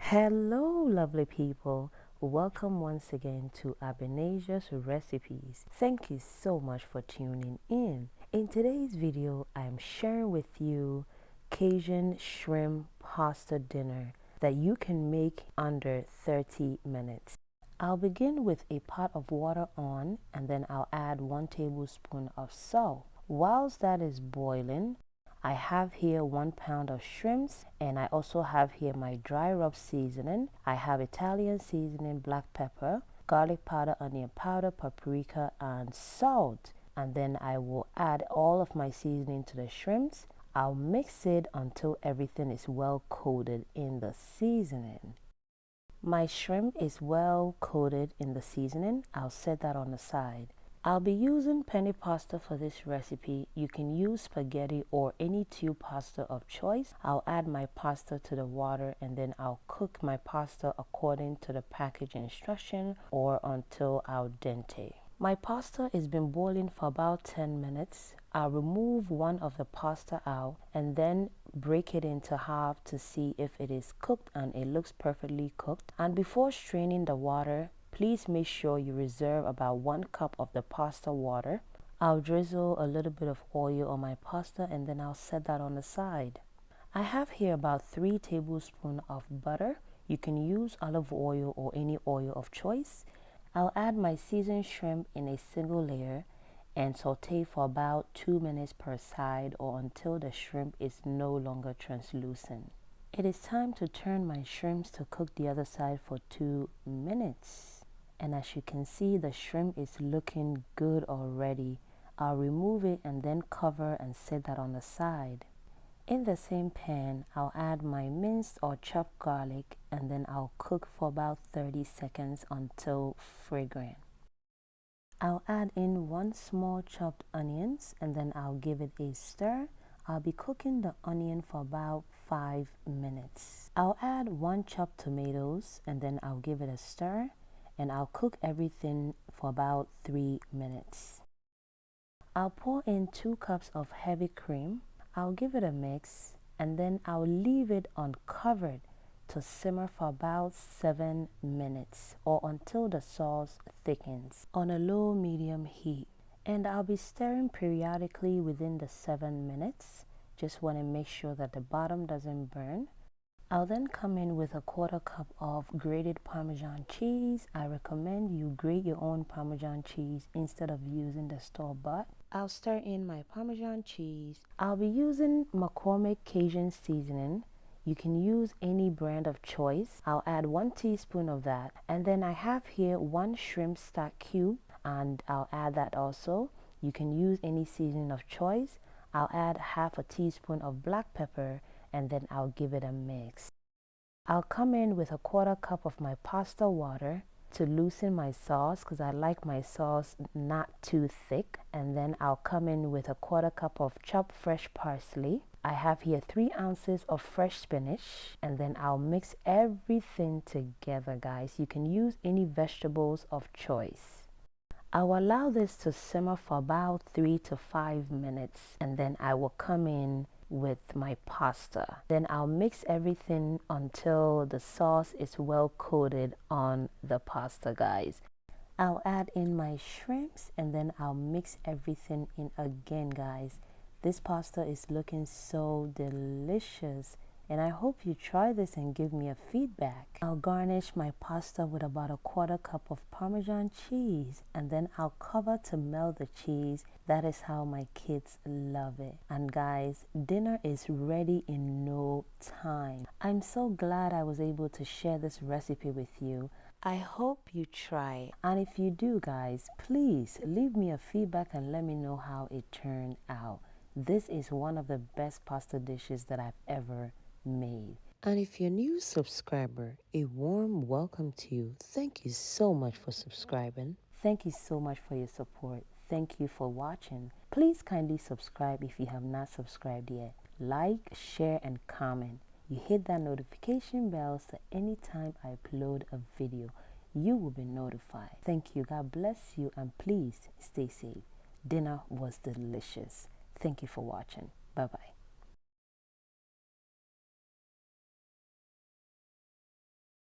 Hello, lovely people. Welcome once again to Abenasia's recipes. Thank you so much for tuning in. In today's video, I'm sharing with you Cajun shrimp pasta dinner that you can make under 30 minutes. I'll begin with a pot of water on, and then I'll add 1 tablespoon of salt. Whilst that is boiling, I have here 1 pound of shrimps, and I also have here my dry rub seasoning. I have Italian seasoning, black pepper, garlic powder, onion powder, paprika, and salt. And then I will add all of my seasoning to the shrimps. I'll mix it until everything is well coated in the seasoning. My shrimp is well coated in the seasoning. I'll set that on the side. I'll be using penne pasta for this recipe. You can use spaghetti or any tube pasta of choice. I'll add my pasta to the water, and then I'll cook my pasta according to the package instruction or until al dente. My pasta has been boiling for about 10 minutes. I'll remove one of the pasta out and then break it into half to see if it is cooked, and it looks perfectly cooked. And before straining the water, please make sure you reserve about 1 cup of the pasta water. I'll drizzle a little bit of oil on my pasta, and then I'll set that on the side. I have here about 3 tablespoons of butter. You can use olive oil or any oil of choice. I'll add my seasoned shrimp in a single layer and saute for about 2 minutes per side, or until the shrimp is no longer translucent. It is time to turn my shrimps to cook the other side for 2 minutes. And as you can see, the shrimp is looking good already. I'll remove it and then cover and set that on the side. In the same pan, I'll add my minced or chopped garlic, and then I'll cook for about 30 seconds until fragrant. I'll add in 1 small chopped onions, and then I'll give it a stir. I'll be cooking the onion for about 5 minutes. I'll add 1 chopped tomatoes, and then I'll give it a stir, and I'll cook everything for about 3 minutes. I'll pour in 2 cups of heavy cream. I'll give it a mix, and then I'll leave it uncovered to simmer for about 7 minutes or until the sauce thickens on a low-medium heat. And I'll be stirring periodically within the 7 minutes. Just want to make sure that the bottom doesn't burn. I'll then come in with a 1/4 cup of grated Parmesan cheese. I recommend you grate your own Parmesan cheese instead of using the store-bought. I'll stir in my Parmesan cheese. I'll be using McCormick Cajun seasoning. You can use any brand of choice. I'll add 1 teaspoon of that. And then I have here 1 shrimp stock cube, and I'll add that also. You can use any seasoning of choice. I'll add 1/2 teaspoon of black pepper, and then I'll give it a mix. I'll come in with a 1/4 cup of my pasta water to loosen my sauce, because I like my sauce not too thick. And then I'll come in with a 1/4 cup of chopped fresh parsley. I have here 3 ounces of fresh spinach, and then I'll mix everything together, guys. You can use any vegetables of choice. I'll allow this to simmer for about 3 to 5 minutes, and then I will come in with my pasta. Then I'll mix everything until the sauce is well coated on the pasta, guys. I'll add in my shrimps, and then I'll mix everything in again, guys. This pasta is looking so delicious, and I hope you try this and give me a feedback. I'll garnish my pasta with about a 1/4 cup of Parmesan cheese, and then I'll cover to melt the cheese. That is how my kids love it. And guys, dinner is ready in no time. I'm so glad I was able to share this recipe with you. I hope you try, and if you do, guys, please leave me a feedback and let me know how it turned out. This is one of the best pasta dishes that I've ever made. And if you're a new subscriber, a warm welcome to you. Thank you so much for subscribing. Thank you so much for your support. Thank you for watching. Please kindly subscribe if you have not subscribed yet. Like, share, and comment. You hit that notification bell so anytime I upload a video, you will be notified. Thank you. God bless you, and please stay safe. Dinner was delicious. Thank you for watching. Bye-bye.